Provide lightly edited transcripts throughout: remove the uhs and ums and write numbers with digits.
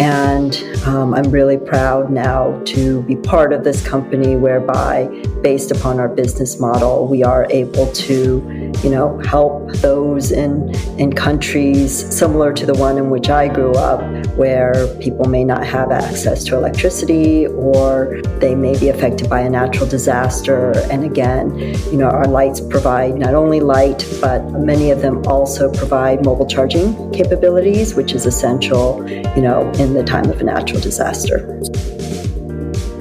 And I'm really proud now to be part of this company whereby, based upon our business model, we are able to, help those in countries similar to the one in which I grew up, where people may not have access to electricity or they may be affected by a natural disaster. And again, our lights provide not only light, but many of them also provide mobile charging capabilities, which is essential, in the time of a natural disaster.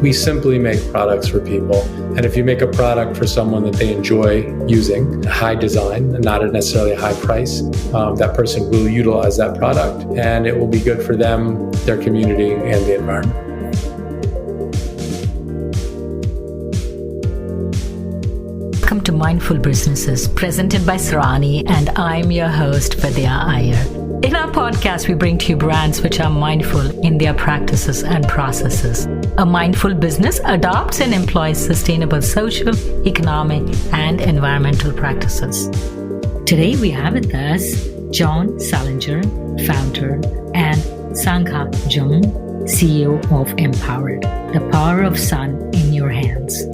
We simply make products for people. And if you make a product for someone that they enjoy using, high design, not necessarily a high price, that person will utilize that product and it will be good for them, their community, and the environment. Welcome to Mindful Businesses, presented by Sarani, and I'm your host, Vidya Iyer. In our podcast, we bring to you brands which are mindful in their practices and processes. A mindful business adopts and employs sustainable social, economic, and environmental practices. Today, we have with us John Salinger, founder, and Sangha Jung, CEO of MPOWERD, the power of sun in your hands.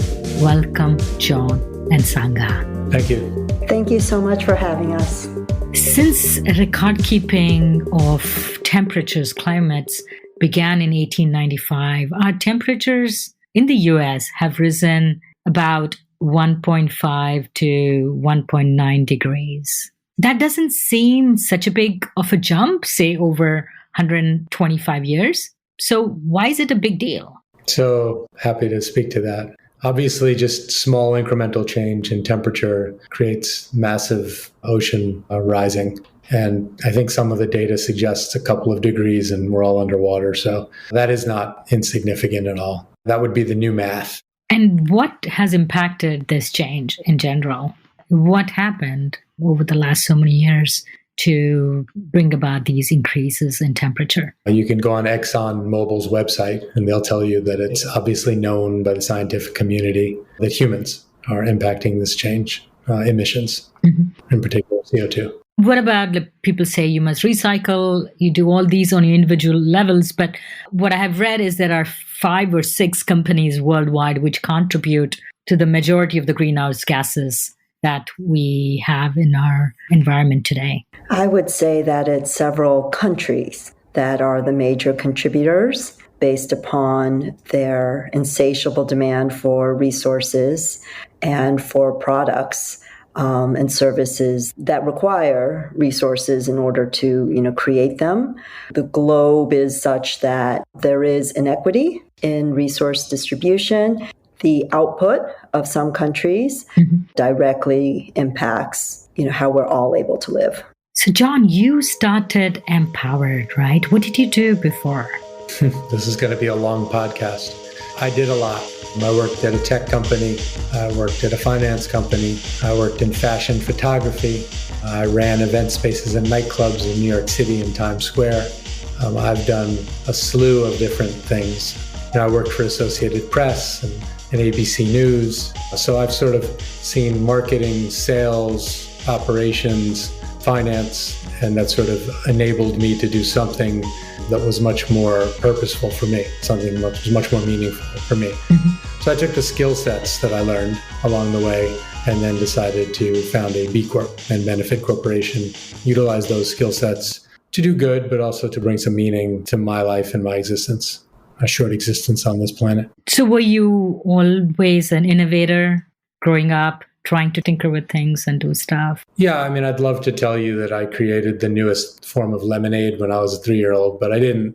Welcome, John and Sangha. Thank you. Thank you so much for having us. Since record keeping of temperatures, climates began in 1895, our temperatures in the US have risen about 1.5 to 1.9 degrees. That doesn't seem such a big of a jump, say over 125 years. So why is it a big deal? So happy to speak to that. Obviously, just small incremental change in temperature creates massive ocean rising. And I think some of the data suggests a couple of degrees and we're all underwater. So that is not insignificant at all. That would be the new math. And what has impacted this change in general? What happened over the last so many years to bring about these increases in temperature? You can go on ExxonMobil's website and they'll tell you that it's obviously known by the scientific community that humans are impacting this change, emissions, in particular CO2. What about people say you must recycle, you do all these on your individual levels, but what I have read is there are 5 or 6 companies worldwide which contribute to the majority of the greenhouse gases that we have in our environment today. I would say that it's several countries that are the major contributors based upon their insatiable demand for resources and for products and services that require resources in order to, create them. The globe is such that there is inequity in resource distribution. The output of some countries directly impacts, how we're all able to live. So, John, you started MPOWERD, right? What did you do before? This is going to be a long podcast. I did a lot. I worked at a tech company. I worked at a finance company. I worked in fashion photography. I ran event spaces and nightclubs in New York City and Times Square. I've done a slew of different things. I worked for Associated Press and ABC News. So I've sort of seen marketing, sales, operations, finance, and that sort of enabled me to do something that was much more purposeful for me, something that was much more meaningful for me. So I took the skill sets that I learned along the way and then decided to found a B Corp and benefit corporation, utilize those skill sets to do good, but also to bring some meaning to my life and my existence. A short existence on this planet. So were you always an innovator growing up, trying to tinker with things and do stuff? Yeah, I'd love to tell you that I created the newest form of lemonade when I was a 3-year-old, but I didn't.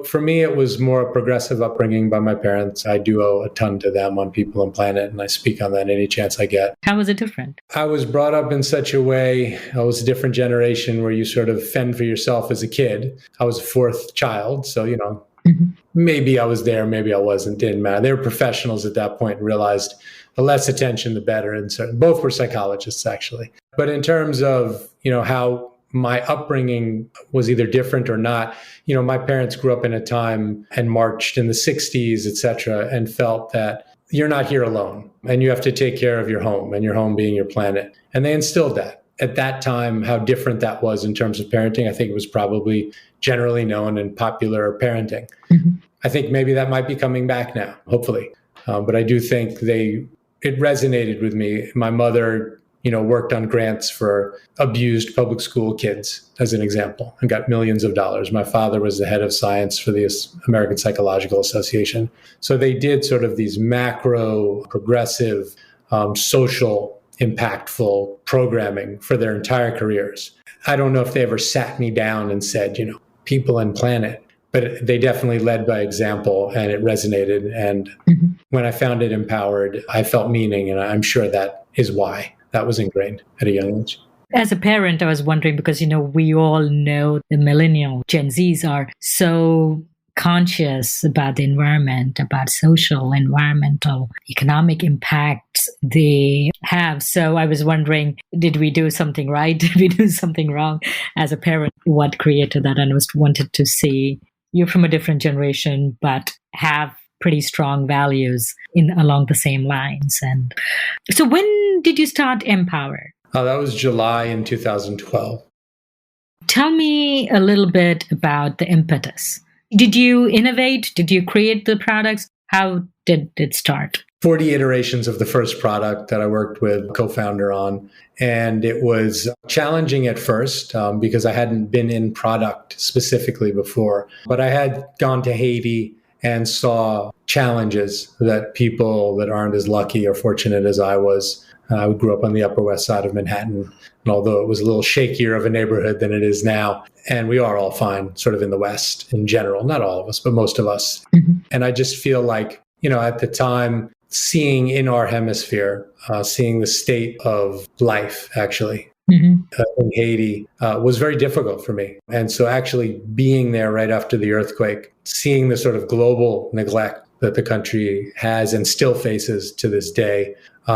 For me, it was more a progressive upbringing by my parents. I do owe a ton to them on People and Planet, and I speak on that any chance I get. How was it different? I was brought up in such a way, I was a different generation where you sort of fend for yourself as a kid. I was a 4th child, so, maybe I was there, maybe I wasn't, didn't matter. They were professionals at that point and realized the less attention, the better. And both were psychologists, actually. But in terms of, how my upbringing was either different or not, my parents grew up in a time and marched in the 60s, et cetera, and felt that you're not here alone and you have to take care of your home, and your home being your planet. And they instilled that. at that time how different that was in terms of parenting. I think it was probably generally known in popular parenting. Mm-hmm. I think maybe that might be coming back now, hopefully. But I do think it resonated with me. My mother, worked on grants for abused public school kids, as an example, and got millions of dollars. My father was the head of science for the American Psychological Association. So they did sort of these macro, progressive, social, impactful programming for their entire careers. I don't know if they ever sat me down and said, people and planet, but they definitely led by example, and it resonated. And when I founded MPOWERD, I felt meaning, and I'm sure that is why that was ingrained at a young age. As a parent, I was wondering, because, we all know the millennial Gen Zs are so conscious about the environment, about social, environmental, economic impacts they have. So I was wondering, did we do something right? Did we do something wrong as a parent? What created that? And I wanted to see you're from a different generation, but have pretty strong values along the same lines. And so when did you start MPOWERD? That was July in 2012. Tell me a little bit about the impetus. Did you innovate? Did you create the products? How did it start? 40 iterations of the first product that I worked with a co-founder on. And it was challenging at first because I hadn't been in product specifically before. But I had gone to Haiti and saw challenges that people that aren't as lucky or fortunate as I was. I grew up on the Upper West Side of Manhattan, and although it was a little shakier of a neighborhood than it is now, and we are all fine sort of in the West in general, not all of us, but most of us. Mm-hmm. And I just feel like, at the time, seeing in our hemisphere, seeing the state of life, actually, in Haiti was very difficult for me. And so actually being there right after the earthquake, seeing the sort of global neglect that the country has and still faces to this day,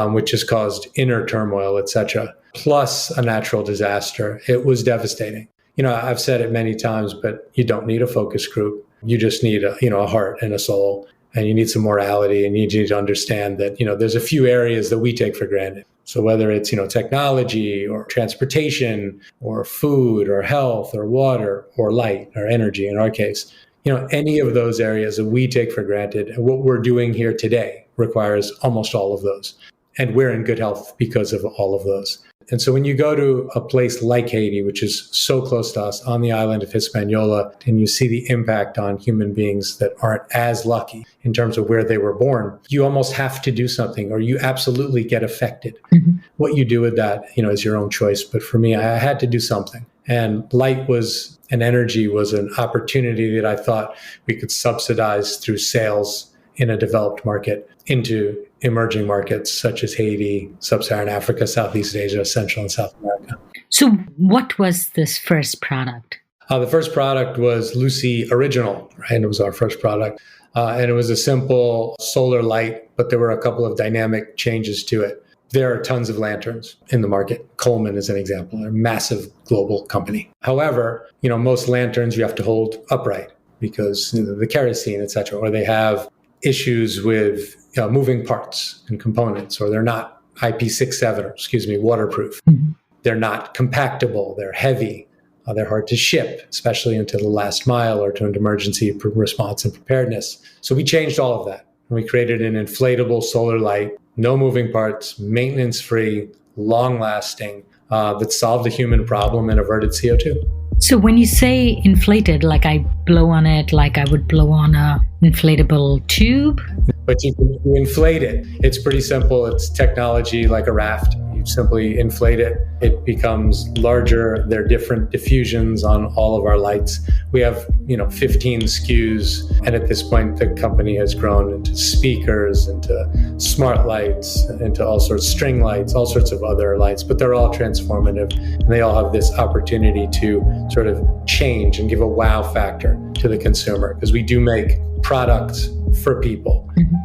which has caused inner turmoil, etc., plus a natural disaster, it was devastating. I've said it many times, but you don't need a focus group. You just need a heart and a soul, and you need some morality, and you need to understand that, there's a few areas that we take for granted. So whether it's, technology or transportation or food or health or water or light or energy in our case, any of those areas that we take for granted, and what we're doing here today requires almost all of those. And we're in good health because of all of those. And so when you go to a place like Haiti, which is so close to us on the island of Hispaniola, and you see the impact on human beings that aren't as lucky in terms of where they were born, you almost have to do something, or you absolutely get affected. Mm-hmm. What you do with that, is your own choice. But for me, I had to do something. And light was and energy was an opportunity that I thought we could subsidize through sales in a developed market into emerging markets such as Haiti, Sub-Saharan Africa, Southeast Asia, Central and South America. So what was this first product? The first product was Lucy Original, right? And it was our first product. And it was a simple solar light, but there were a couple of dynamic changes to it. There are tons of lanterns in the market. Coleman is an example. They're a massive global company. However, most lanterns you have to hold upright because the kerosene, et cetera, or they have issues with moving parts and components, or they're not IP67, waterproof. Mm-hmm. They're not compactable. They're heavy. They're hard to ship, especially into the last mile or to an emergency response and preparedness. So we changed all of that. We created an inflatable solar light, no moving parts, maintenance-free, long-lasting, that solved a human problem and averted CO2. So when you say inflated, like I blow on it like I would blow on a inflatable tube? But you inflate it. It's pretty simple. It's technology like a raft. You simply inflate it. It becomes larger. There are different diffusions on all of our lights. We have, 15 SKUs. And at this point, the company has grown into speakers, into smart lights, into all sorts of string lights, all sorts of other lights. But they're all transformative. And they all have this opportunity to sort of change and give a wow factor to the consumer, because we do make products for people. Mm-hmm.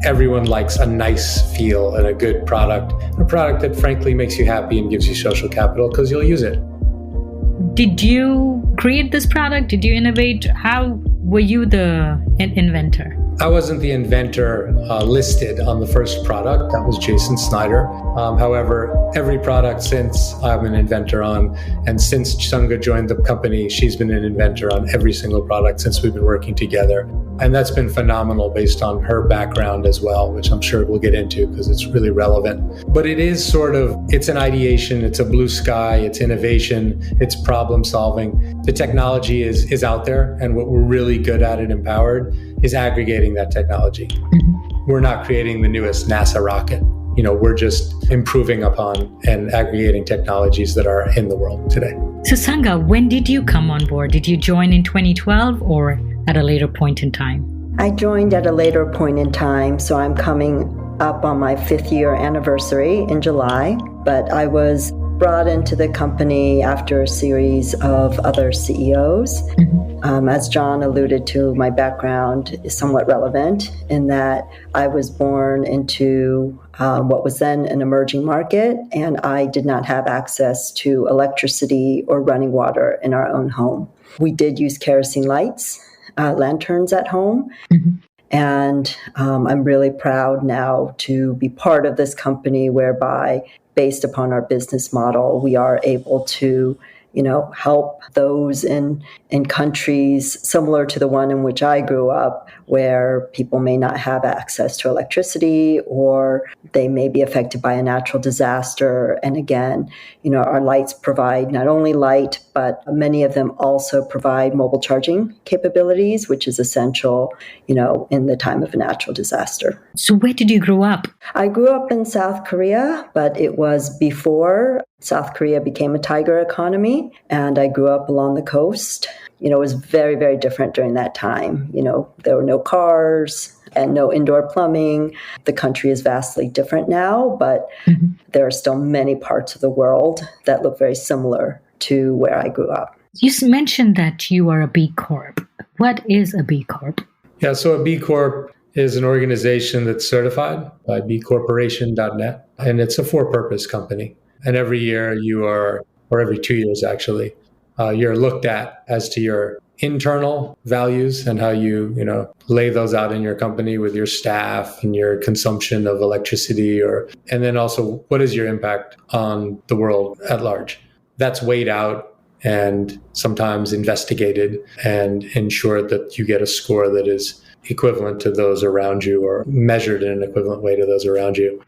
Everyone likes a nice feel and a good product, a product that frankly makes you happy and gives you social capital because you'll use it. Did you create this product? Did you innovate? How were you the inventor? I wasn't the inventor listed on the first product. That was Jason Snyder. However, every product since I'm an inventor on, and since Sangha joined the company, she's been an inventor on every single product since we've been working together. And that's been phenomenal based on her background as well, which I'm sure we'll get into because it's really relevant. But it is it's an ideation, it's a blue sky, it's innovation, it's problem solving. The technology is out there, and what we're really good at Empowered is aggregating that technology. We're not creating the newest NASA rocket. We're just improving upon and aggregating technologies that are in the world today. So Sangha, when did you come on board? Did you join in 2012 or at a later point in time? I joined at a later point in time, so I'm coming up on my 5th year anniversary in July, but I was brought into the company after a series of other CEOs. As John alluded to, my background is somewhat relevant in that I was born into what was then an emerging market, and I did not have access to electricity or running water in our own home. We did use kerosene lights, lanterns at home. And I'm really proud now to be part of this company whereby, based upon our business model, we are able to, help those in countries similar to the one in which I grew up, where people may not have access to electricity or they may be affected by a natural disaster. And again, our lights provide not only light, but many of them also provide mobile charging capabilities, which is essential, in the time of a natural disaster. So where did you grow up? I grew up in South Korea, but it was before South Korea became a tiger economy, and I grew up along the coast. It was very, very different during that time. There were no cars and no indoor plumbing. The country is vastly different now, but there are still many parts of the world that look very similar to where I grew up. You mentioned that you are a B Corp. What is a B Corp? Yeah, so a B Corp is an organization that's certified by bcorporation.net, and it's a for-purpose company. And every year or every 2 years actually, you're looked at as to your internal values and how you lay those out in your company with your staff and your consumption of electricity, and then also what is your impact on the world at large. That's weighed out and sometimes investigated and ensured that you get a score that is equivalent to those around you or measured in an equivalent way to those around you.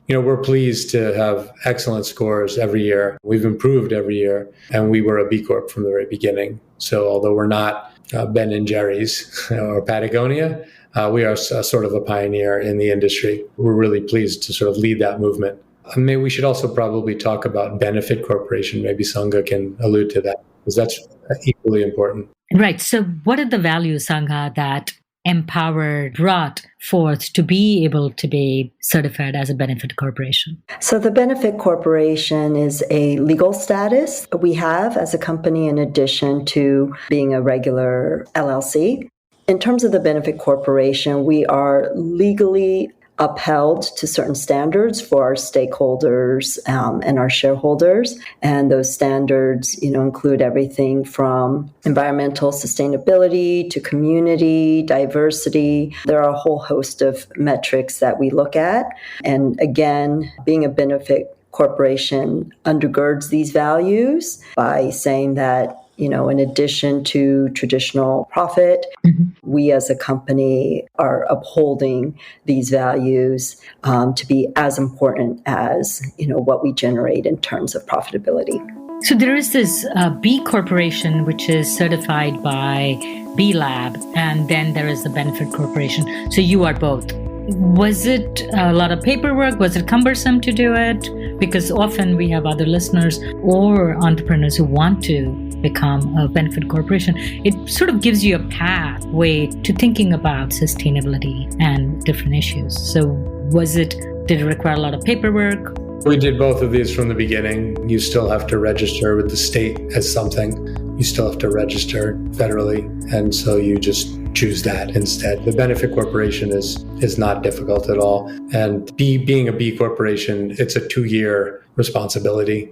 We're pleased to have excellent scores every year. We've improved every year, and we were a B Corp from the very beginning. So although we're not Ben and Jerry's or Patagonia, we are sort of a pioneer in the industry. We're really pleased to sort of lead that movement. Maybe we should also probably talk about Benefit Corporation. Maybe Sangha can allude to that, because that's equally important. Right. So what are the values, Sangha, that Empowered brought forth to be able to be certified as a benefit corporation? So the benefit corporation is a legal status we have as a company in addition to being a regular LLC. In terms of the benefit corporation, we are legally upheld to certain standards for our stakeholders and our shareholders. And those standards, include everything from environmental sustainability to community, diversity. There are a whole host of metrics that we look at. And again, being a benefit corporation undergirds these values by saying that, in addition to traditional profit, we as a company are upholding these values to be as important as, what we generate in terms of profitability. So there is this B Corporation, which is certified by B Lab, and then there is the Benefit Corporation. So you are both. Was it a lot of paperwork? Was it cumbersome to do it? Because often we have other listeners or entrepreneurs who want to become a benefit corporation. It sort of gives you a pathway to thinking about sustainability and different issues. So did it require a lot of paperwork? We did both of these from the beginning. You still have to register with the state as something. You still have to register federally. And so you just choose that instead. The benefit corporation is not difficult at all. And being a B corporation, it's a 2-year responsibility.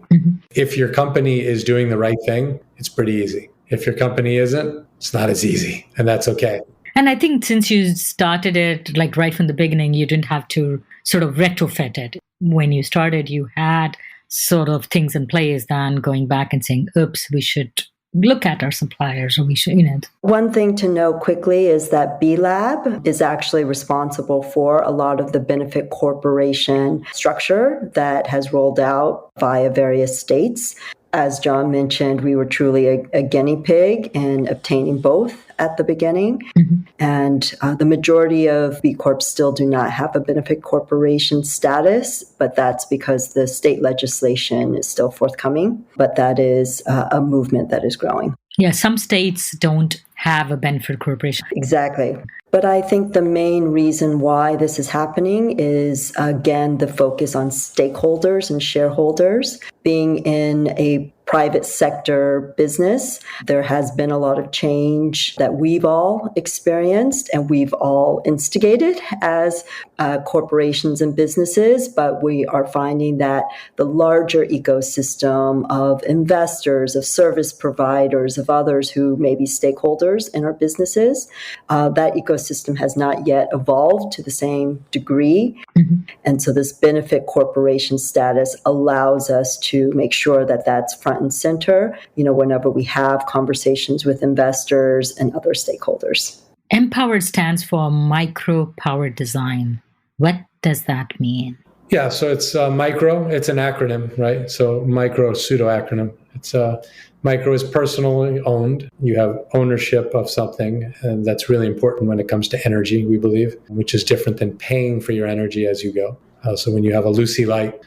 If your company is doing the right thing, it's pretty easy. If your company isn't, it's not as easy. And that's okay. And I think since you started it like right from the beginning, you didn't have to sort of retrofit it. When you started, you had sort of things in place, then going back and saying, oops, we should look at our suppliers, or we should, One thing to note quickly is that B Lab is actually responsible for a lot of the benefit corporation structure that has rolled out via various states. As John mentioned, we were truly a guinea pig in obtaining both at the beginning. Mm-hmm. And the majority of B Corps still do not have a benefit corporation status, but that's because the state legislation is still forthcoming. But that is a movement that is growing. Yeah, some states don't have a benefit corporation. Exactly. But I think the main reason why this is happening is, again, the focus on stakeholders and shareholders. Being in a private sector business, there has been a lot of change that we've all experienced and we've all instigated as corporations and businesses, but we are finding that the larger ecosystem of investors, of service providers, of others who may be stakeholders in our businesses, that ecosystem has not yet evolved to the same degree. Mm-hmm. And so this benefit corporation status allows us to make sure that that's front and center, whenever we have conversations with investors and other stakeholders. MPOWERD stands for Micro Powered Design. What does that mean? Yeah, so it's micro. It's an acronym, right? So micro, pseudo acronym. It's micro is personally owned. You have ownership of something, and that's really important when it comes to energy, we believe, which is different than paying for your energy as you go. So when you have a Lucy light,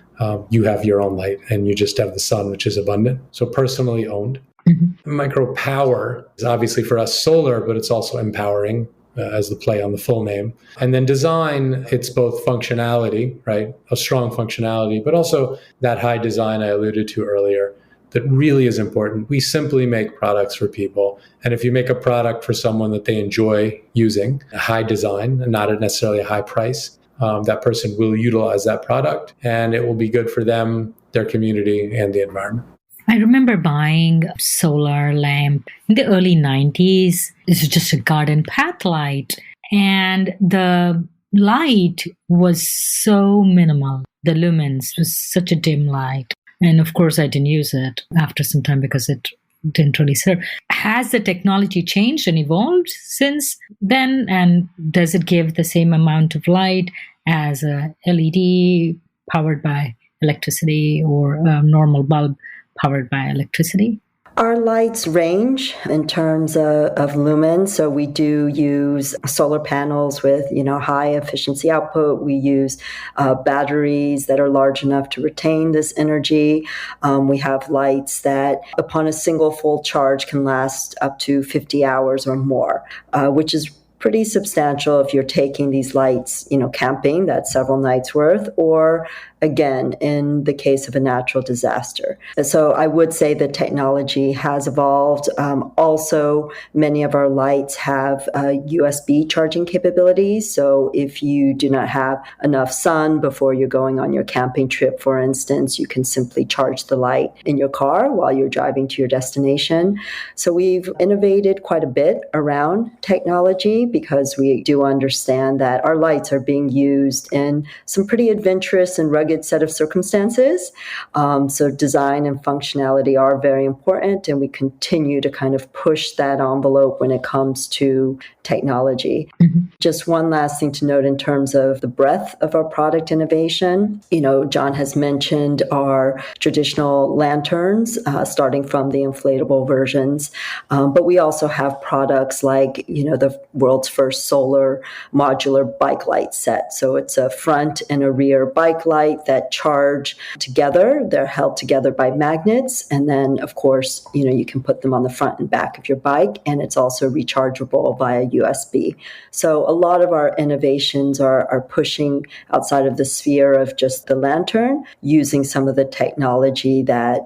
you have your own light, and you just have the sun, which is abundant. So personally owned. Mm-hmm. Micro power is obviously for us solar, but it's also empowering. As the play on the full name. And then design, it's both functionality, right? A strong functionality, but also that high design I alluded to earlier that really is important. We simply make products for people. And if you make a product for someone that they enjoy using, a high design, and not necessarily a high price, that person will utilize that product and it will be good for them, their community, and the environment. I remember buying a solar lamp in the early 90s. This was just a garden path light. And the light was so minimal. The lumens was such a dim light. And of course, I didn't use it after some time because it didn't really serve. Has the technology changed and evolved since then? And does it give the same amount of light as a LED powered by electricity or a normal bulb powered by electricity? Our lights range in terms of lumens. So we do use solar panels with, high efficiency output. We use batteries that are large enough to retain this energy. We have lights that upon a single full charge can last up to 50 hours or more, which is pretty substantial if you're taking these lights, camping, that's several nights worth, or again, in the case of a natural disaster. So I would say the technology has evolved. Also, many of our lights have USB charging capabilities. So if you do not have enough sun before you're going on your camping trip, for instance, you can simply charge the light in your car while you're driving to your destination. So we've innovated quite a bit around technology because we do understand that our lights are being used in some pretty adventurous and rugged set of circumstances. So design and functionality are very important, and we continue to kind of push that envelope when it comes to technology. Mm-hmm. Just one last thing to note in terms of the breadth of our product innovation. John has mentioned our traditional lanterns, starting from the inflatable versions, but we also have products like, the world's first solar modular bike light set. So it's a front and a rear bike light that charge together. They're held together by magnets. And then, of course, you can put them on the front and back of your bike, and it's also rechargeable via USB. So a lot of our innovations are pushing outside of the sphere of just the lantern, using some of the technology that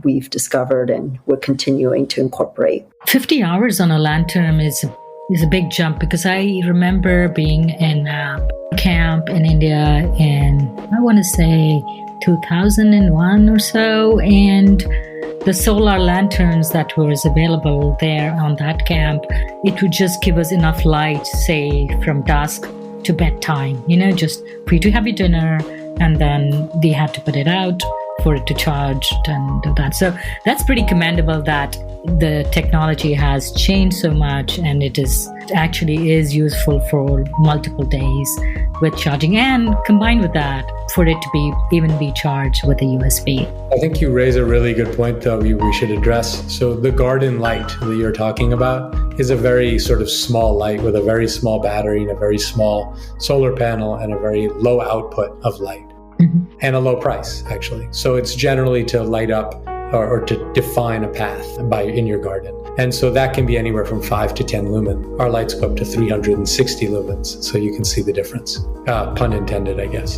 we've discovered and we're continuing to incorporate. 50 hours on a lantern is a big jump, because I remember being in a camp in India in, I want to say, 2001 or so, and the solar lanterns that was available there on that camp, it would just give us enough light, say from dusk to bedtime, just for you to have your dinner, and then they had to put it out for it to charge and do that. So that's pretty commendable that the technology has changed so much, and it actually is useful for multiple days with charging, and combined with that, for it to even be charged with a USB. I think you raise a really good point that we should address. So the garden light that you're talking about is a very sort of small light with a very small battery and a very small solar panel and a very low output of light. And a low price, actually. So it's generally to light up or to define a path in your garden. And so that can be anywhere from 5 to 10 lumen. Our lights go up to 360 lumens, so you can see the difference. Pun intended, I guess.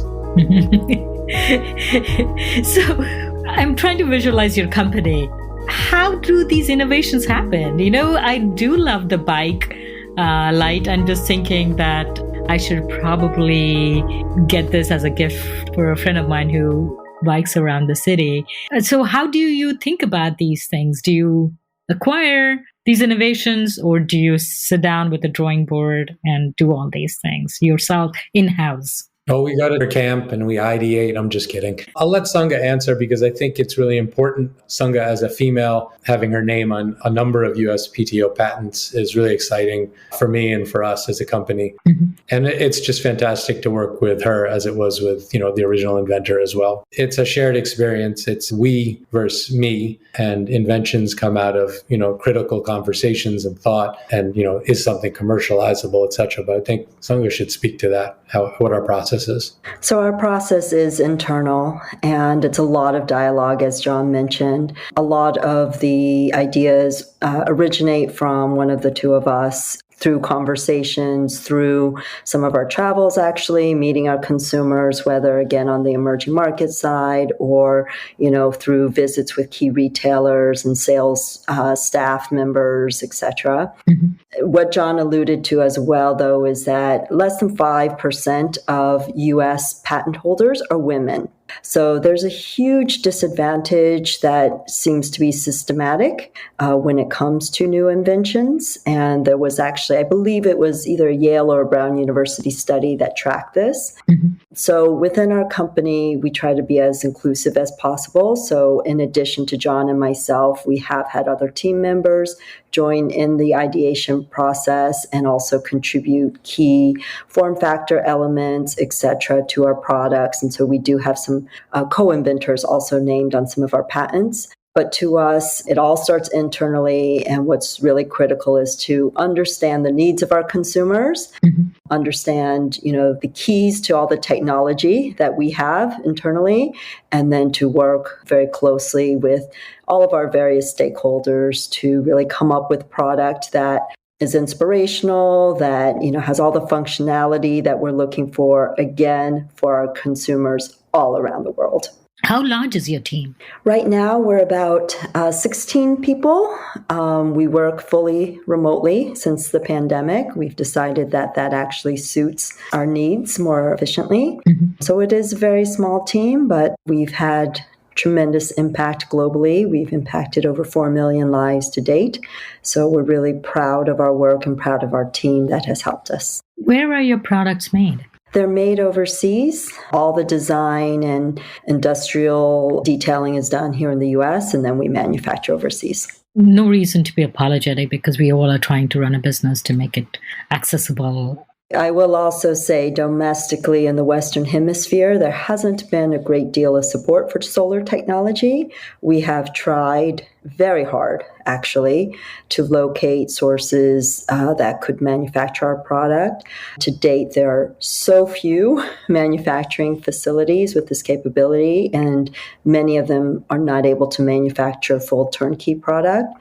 So I'm trying to visualize your company. How do these innovations happen? I do love the bike light. I'm just thinking that I should probably get this as a gift for a friend of mine who bikes around the city. So how do you think about these things? Do you acquire these innovations, or do you sit down with a drawing board and do all these things yourself in-house? Oh, we go to camp and we ideate. I'm just kidding. I'll let Sangha answer because I think it's really important. Sangha, as a female, having her name on a number of USPTO patents is really exciting for me and for us as a company. And it's just fantastic to work with her, as it was with, the original inventor as well. It's a shared experience. It's we versus me, and inventions come out of, critical conversations and thought, and, is something commercializable, etc. But I think Sangha should speak to that, what our process is. So our process is internal, and it's a lot of dialogue, as John mentioned. A lot of the ideas originate from one of the two of us, through conversations, through some of our travels, actually, meeting our consumers, whether, again, on the emerging market side or, through visits with key retailers and sales staff members, etc. What John alluded to as well, though, is that less than 5% of U.S. patent holders are women. So there's a huge disadvantage that seems to be systematic when it comes to new inventions. And there was actually, I believe it was either a Yale or a Brown University study that tracked this. So within our company, we try to be as inclusive as possible. So in addition to John and myself, we have had other team members join in the ideation process and also contribute key form factor elements, etc., to our products. And so we do have some co-inventors also named on some of our patents. But to us, it all starts internally. And what's really critical is to understand the needs of our consumers, understand, the keys to all the technology that we have internally, and then to work very closely with all of our various stakeholders to really come up with product that is inspirational, that, has all the functionality that we're looking for, again, for our consumers all around the world. How large is your team? Right now, we're about 16 people. We work fully remotely since the pandemic. We've decided that actually suits our needs more efficiently. So it is a very small team, but we've had tremendous impact globally. We've impacted over 4 million lives to date. So we're really proud of our work and proud of our team that has helped us. Where are your products made? They're made overseas. All the design and industrial detailing is done here in the US, and then we manufacture overseas. No reason to be apologetic, because we all are trying to run a business to make it accessible. I will also say domestically in the Western Hemisphere, there hasn't been a great deal of support for solar technology. We have tried very hard, actually, to locate sources that could manufacture our product. To date, there are so few manufacturing facilities with this capability, and many of them are not able to manufacture a full turnkey product.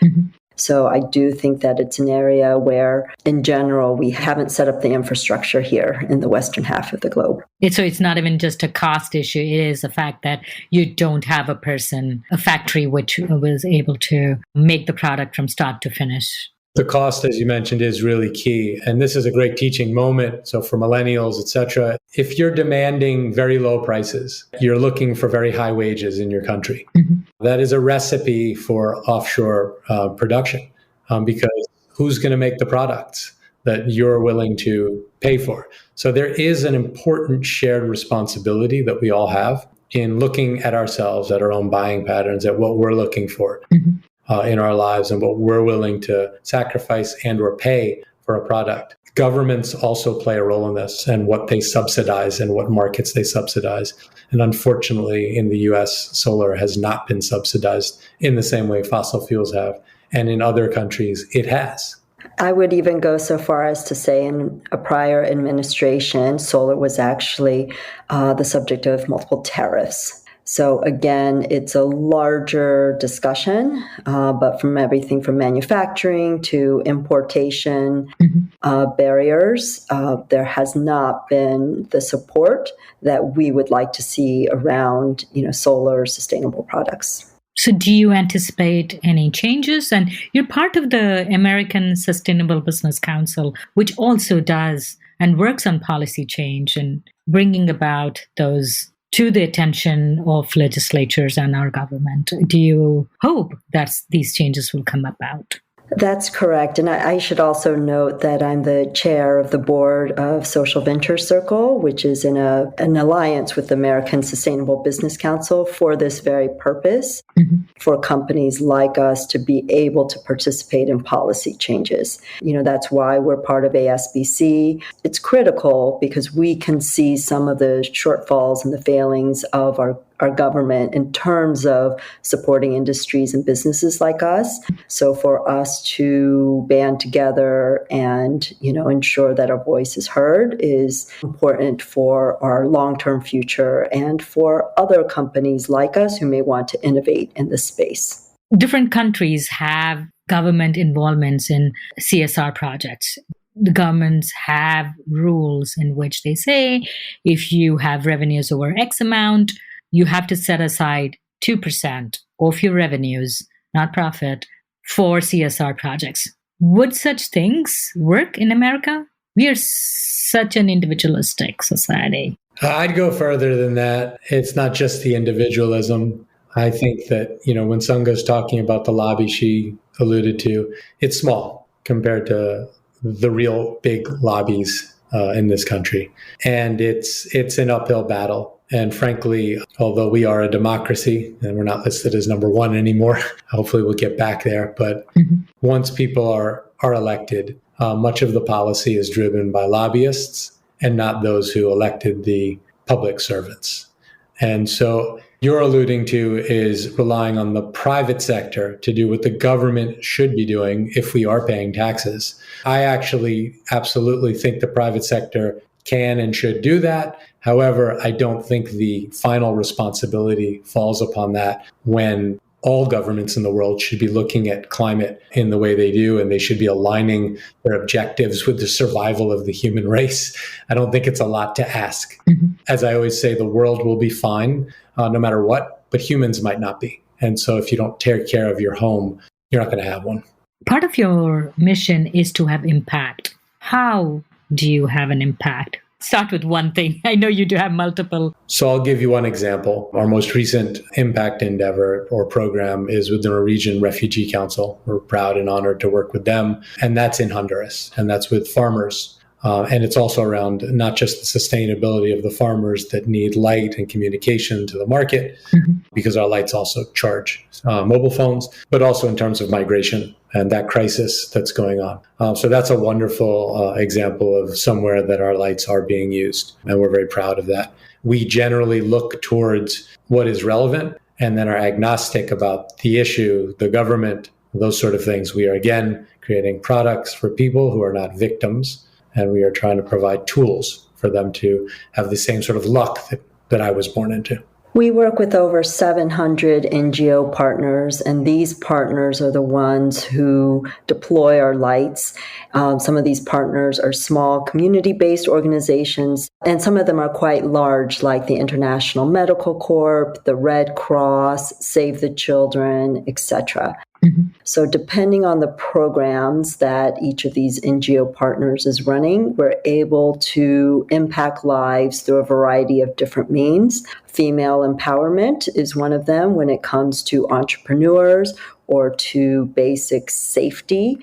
So I do think that it's an area where, in general, we haven't set up the infrastructure here in the western half of the globe. So it's not even just a cost issue. It is the fact that you don't have a factory which was able to make the product from start to finish. The cost, as you mentioned, is really key. And this is a great teaching moment. So for millennials, et cetera, if you're demanding very low prices, you're looking for very high wages in your country. That is a recipe for offshore production because who's going to make the products that you're willing to pay for? So there is an important shared responsibility that we all have in looking at ourselves, at our own buying patterns, at what we're looking for in our lives and what we're willing to sacrifice and or pay for a product. Governments also play a role in this and what they subsidize and what markets they subsidize. And unfortunately, in the US, solar has not been subsidized in the same way fossil fuels have. And in other countries, it has. I would even go so far as to say in a prior administration, solar was actually the subject of multiple tariffs. So again, it's a larger discussion, but from everything from manufacturing to importation barriers, there has not been the support that we would like to see around, solar sustainable products. So do you anticipate any changes? And you're part of the American Sustainable Business Council, which also does and works on policy change and bringing about those to the attention of legislatures and our government. Do you hope that these changes will come about? That's correct. And I should also note that I'm the chair of the board of Social Venture Circle, which is in an alliance with the American Sustainable Business Council for this very purpose, for companies like us to be able to participate in policy changes. That's why we're part of ASBC. It's critical because we can see some of the shortfalls and the failings of our government in terms of supporting industries and businesses like us. So for us to band together and, ensure that our voice is heard is important for our long-term future and for other companies like us who may want to innovate in this space. Different countries have government involvements in CSR projects. The governments have rules in which they say if you have revenues over X amount, you have to set aside 2% of your revenues, not profit, for CSR projects. Would such things work in America? We are such an individualistic society. I'd go further than that. It's not just the individualism. I think that, when Sunga's talking about the lobby she alluded to, it's small compared to the real big lobbies in this country. And it's an uphill battle. And frankly, although we are a democracy and we're not listed as number one anymore, hopefully we'll get back there. But once people are elected, much of the policy is driven by lobbyists and not those who elected the public servants. And so you're alluding to is relying on the private sector to do what the government should be doing if we are paying taxes. I actually absolutely think the private sector can and should do that. However, I don't think the final responsibility falls upon that when all governments in the world should be looking at climate in the way they do, and they should be aligning their objectives with the survival of the human race. I don't think it's a lot to ask. As I always say, the world will be fine no matter what, but humans might not be. And so if you don't take care of your home, you're not going to have one. Part of your mission is to have impact. How do you have an impact? Start with one thing. I know you do have multiple. So I'll give you one example. Our most recent impact endeavor or program is with the Norwegian Refugee Council. We're proud and honored to work with them. And that's in Honduras. And that's with farmers. And it's also around not just the sustainability of the farmers that need light and communication to the market, because our lights also charge mobile phones, but also in terms of migration and that crisis that's going on. So that's a wonderful example of somewhere that our lights are being used. And we're very proud of that. We generally look towards what is relevant and then are agnostic about the issue, the government, those sort of things. We are, again, creating products for people who are not victims. And we are trying to provide tools for them to have the same sort of luck that I was born into. We work with over 700 NGO partners, and these partners are the ones who deploy our lights. Some of these partners are small community-based organizations, and some of them are quite large, like the International Medical Corp, the Red Cross, Save the Children, etc. So depending on the programs that each of these NGO partners is running, we're able to impact lives through a variety of different means. Female empowerment is one of them when it comes to entrepreneurs or to basic safety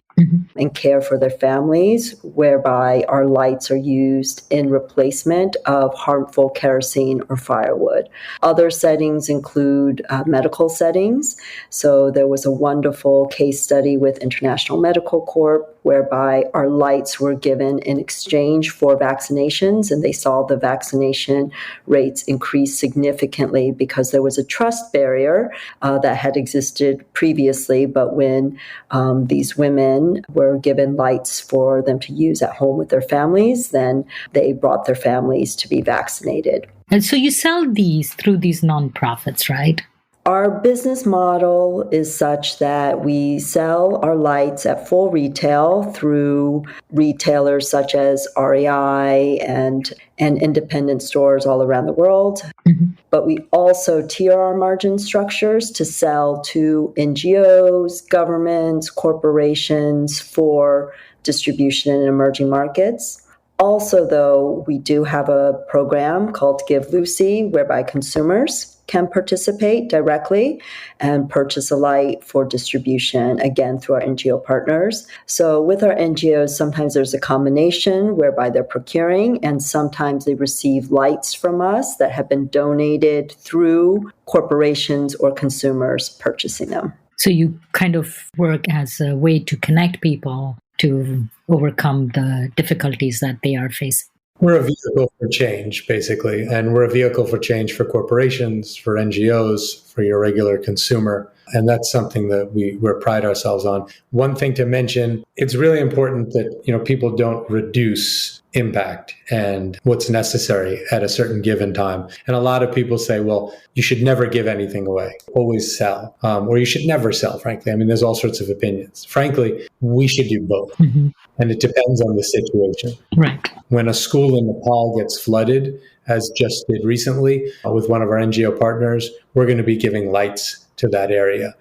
and care for their families, whereby our lights are used in replacement of harmful kerosene or firewood. Other settings include medical settings. So there was a wonderful case study with International Medical Corp, whereby our lights were given in exchange for vaccinations, and they saw the vaccination rates increase significantly because there was a trust barrier that had existed previously. But when these women were given lights for them to use at home with their families, then they brought their families to be vaccinated. And so you sell these through these nonprofits, right? Our business model is such that we sell our lights at full retail through retailers such as REI and independent stores all around the world. But we also tier our margin structures to sell to NGOs, governments, corporations for distribution in emerging markets. Also, though, we do have a program called Give Lucy, whereby consumers can participate directly and purchase a light for distribution, again, through our NGO partners. So with our NGOs, sometimes there's a combination whereby they're procuring, and sometimes they receive lights from us that have been donated through corporations or consumers purchasing them. So you kind of work as a way to connect people to overcome the difficulties that they are facing. We're a vehicle for change, basically, and we're a vehicle for change for corporations, for NGOs, for your regular consumer. And that's something that we pride ourselves on. One thing to mention, it's really important that people don't reduce impact and what's necessary at a certain given time. And a lot of people say, well, you should never give anything away, always sell, or you should never sell, frankly. I mean, there's all sorts of opinions. Frankly, we should do both. And it depends on the situation. Right. When a school in Nepal gets flooded, as just did recently with one of our NGO partners, we're going to be giving lights to that area.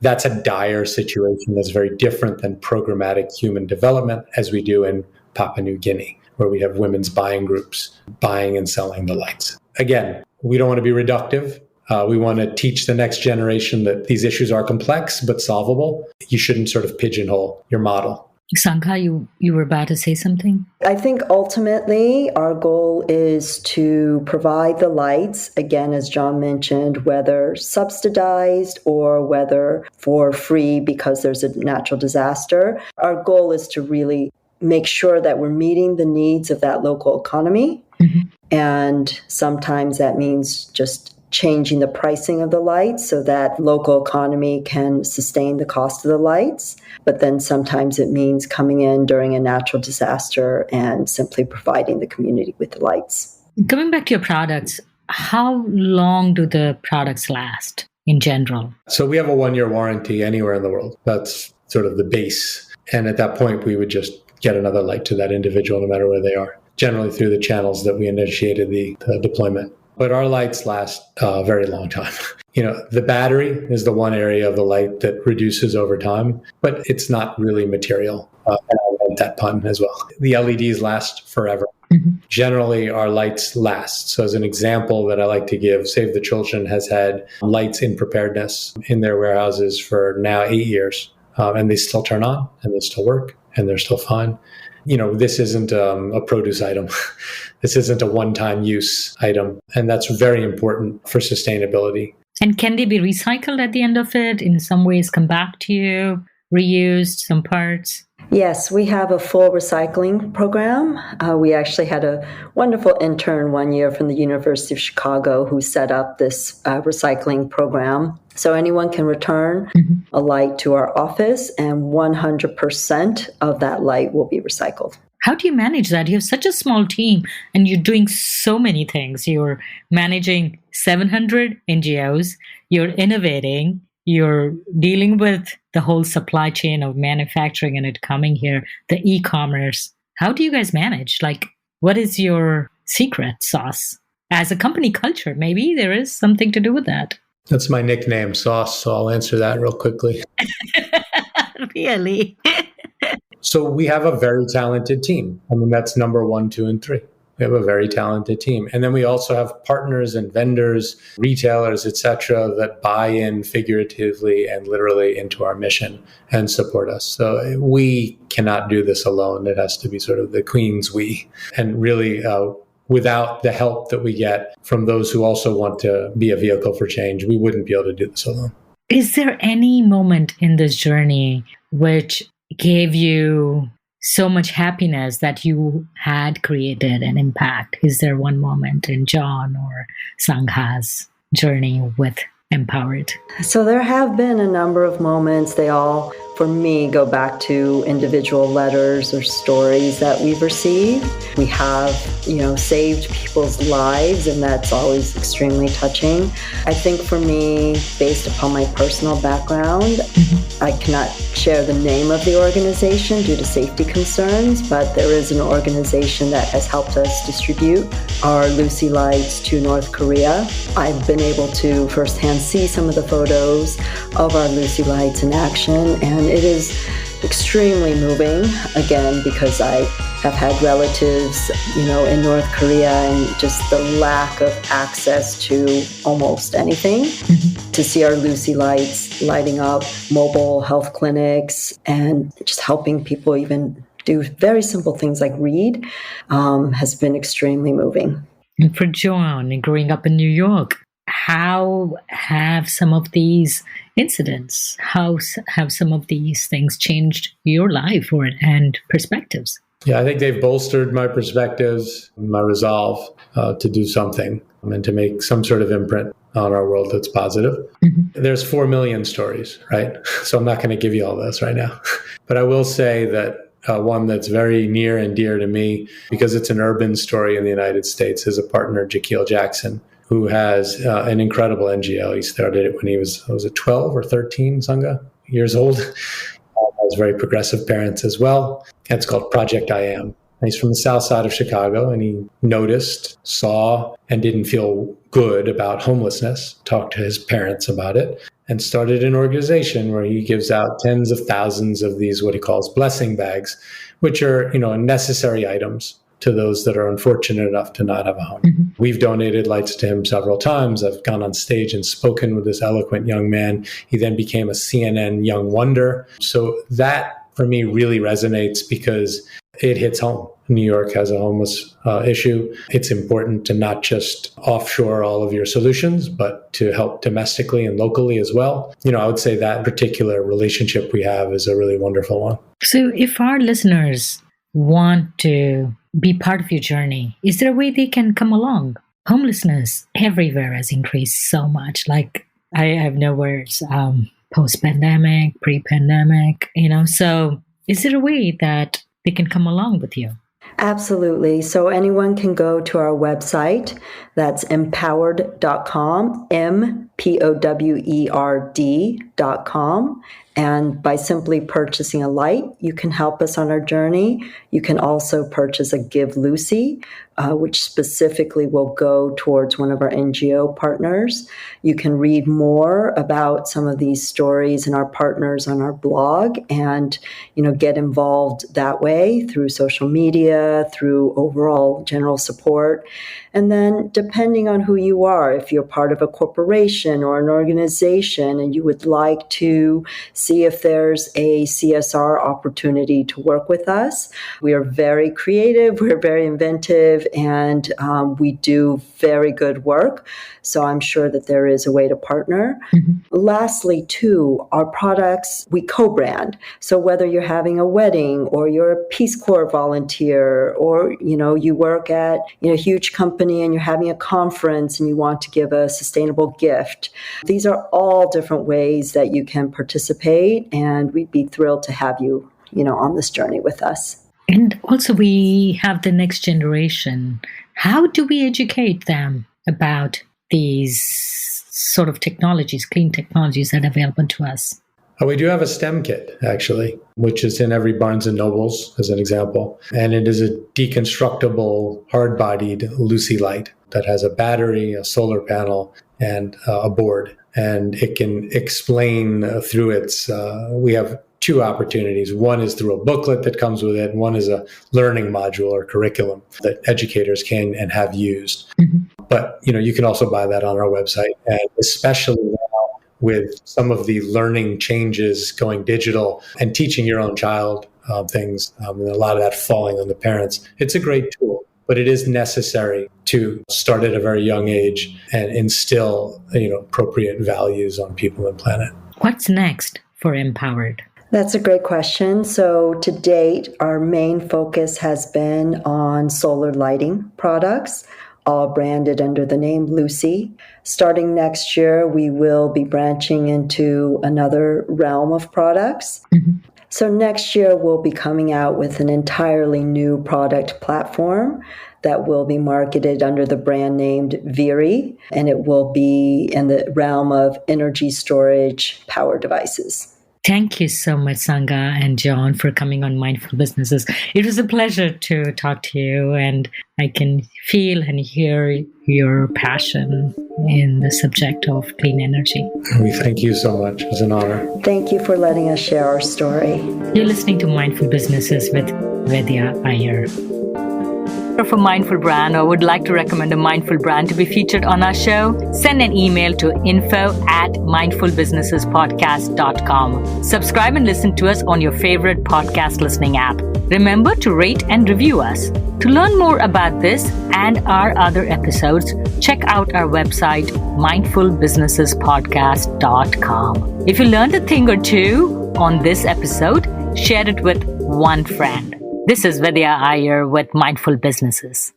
That's a dire situation that's very different than programmatic human development as we do in Papua New Guinea, where we have women's buying groups buying and selling the lights. Again, we don't want to be reductive. We want to teach the next generation that these issues are complex but solvable. You shouldn't sort of pigeonhole your model. Sankha, you were about to say something? I think ultimately our goal is to provide the lights, again, as John mentioned, whether subsidized or whether for free because there's a natural disaster. Our goal is to really make sure that we're meeting the needs of that local economy. And sometimes that means just changing the pricing of the lights so that local economy can sustain the cost of the lights. But then sometimes it means coming in during a natural disaster and simply providing the community with the lights. Coming back to your products, how long do the products last in general? So we have a 1-year warranty anywhere in the world. That's sort of the base. And at that point, we would just get another light to that individual no matter where they are, generally through the channels that we initiated the deployment. But our lights last a very long time. The battery is the one area of the light that reduces over time, but it's not really material. And I like that pun as well. The LEDs last forever. Generally, our lights last. So as an example that I like to give, Save the Children has had lights in preparedness in their warehouses for now 8 years. And they still turn on and they still work and they're still fine. This isn't a produce item. This isn't a one-time use item. And that's very important for sustainability. And can they be recycled at the end of it? In some ways come back to you, reused, some parts? Yes, we have a full recycling program. We actually had a wonderful intern one year from the University of Chicago who set up this recycling program. So anyone can return a light to our office and 100% of that light will be recycled. How do you manage that? You have such a small team and you're doing so many things. You're managing 700 NGOs, you're innovating, you're dealing with the whole supply chain of manufacturing and it coming here, the e-commerce. How do you guys manage? What is your secret sauce? As a company culture, maybe there is something to do with that. That's my nickname, Sauce, so I'll answer that real quickly. Really? So we have a very talented team. I mean, that's number 1, 2, and 3. We have a very talented team. And then we also have partners and vendors, retailers, et cetera, that buy in figuratively and literally into our mission and support us. So we cannot do this alone. It has to be sort of the Queen's we. And really, without the help that we get from those who also want to be a vehicle for change, we wouldn't be able to do this alone. Is there any moment in this journey which gave you so much happiness that you had created an impact? Is there one moment in John or Sangha's journey with MPOWERD? So there have been a number of moments. They all, for me, go back to individual letters or stories that we've received. We have, saved people's lives, and that's always extremely touching. I think for me, based upon my personal background, I cannot share the name of the organization due to safety concerns, but there is an organization that has helped us distribute our Lucy lights to North Korea. I've been able to firsthand see some of the photos of our Lucy lights in action, and it is extremely moving, again, because I have had relatives, in North Korea, and just the lack of access to almost anything. To see our Lucy lights lighting up mobile health clinics and just helping people even do very simple things like read has been extremely moving. And for Joan, growing up in New York, how have some of these incidents, how have some of these things changed your life and perspectives? Yeah, I think they've bolstered my perspectives, my resolve to do something and to make some sort of imprint on our world that's positive. There's 4 million stories, right? So I'm not going to give you all this right now. But I will say that one that's very near and dear to me, because it's an urban story in the United States, is a partner, Jaquil Jackson, who has an incredible NGO. He started it when he was 12 or 13, Sangha, years old. Has very progressive parents as well. And it's called Project I Am. And he's from the south side of Chicago, and he noticed, saw, and didn't feel good about homelessness, talked to his parents about it, and started an organization where he gives out tens of thousands of these, what he calls blessing bags, which are, necessary items to those that are unfortunate enough to not have a home. We've donated lights to him several times. I've gone on stage and spoken with this eloquent young man. He then became a CNN Young Wonder. So that, for me, really resonates because it hits home. New York has a homeless issue. It's important to not just offshore all of your solutions, but to help domestically and locally as well. I would say that particular relationship we have is a really wonderful one. So if our listeners want to be part of your journey, is there a way they can come along? Homelessness everywhere has increased so much. Like, I have no words, post-pandemic, pre-pandemic, so is there a way that they can come along with you? Absolutely. So anyone can go to our website. That's MPOWERD.com, MPOWERD.com. And by simply purchasing a light, you can help us on our journey. You can also purchase a Give Lucy, which specifically will go towards one of our NGO partners. You can read more about some of these stories and our partners on our blog and, get involved that way through social media, through overall general support. And then depending on who you are, if you're part of a corporation or an organization and you would like to see if there's a CSR opportunity to work with us, we are very creative, we're very inventive, and we do very good work. So I'm sure that there is a way to partner. Lastly, too, our products, we co-brand. So whether you're having a wedding or you're a Peace Corps volunteer or, you work at a huge company and you're having a conference and you want to give a sustainable gift, these are all different ways that you can participate, and we'd be thrilled to have you, on this journey with us. And also we have the next generation. How do we educate them about these sort of technologies, clean technologies that are available to us? We do have a STEM kit, actually, which is in every Barnes & Nobles, as an example. And it is a deconstructible, hard-bodied Lucy light. that has a battery, a solar panel, and a board. And it can explain through its, we have two opportunities. One is through a booklet that comes with it, and one is a learning module or curriculum that educators can and have used. But, you can also buy that on our website. And especially now with some of the learning changes going digital and teaching your own child things, and a lot of that falling on the parents, it's a great tool. But it is necessary to start at a very young age and instill, appropriate values on people and planet. What's next for MPOWERD? That's a great question. So to date, our main focus has been on solar lighting products, all branded under the name Lucy. Starting next year, we will be branching into another realm of products. So next year, we'll be coming out with an entirely new product platform that will be marketed under the brand named Viri, and it will be in the realm of energy storage power devices. Thank you so much, Sangha and John, for coming on Mindful Businesses. It was a pleasure to talk to you, and I can feel and hear your passion in the subject of clean energy. We thank you so much. It was an honor. Thank you for letting us share our story. You're listening to Mindful Businesses with Vidya Iyer. For Mindful Brand or would like to recommend a mindful brand to be featured on our show, send an email to info@mindfulbusinessespodcast.com. Subscribe and listen to us on your favorite podcast listening app. Remember to rate and review us. To learn more about this and our other episodes, check out our website, mindfulbusinessespodcast.com. If you learned a thing or two on this episode, share it with one friend. This is Vidya Iyer with Mindful Businesses.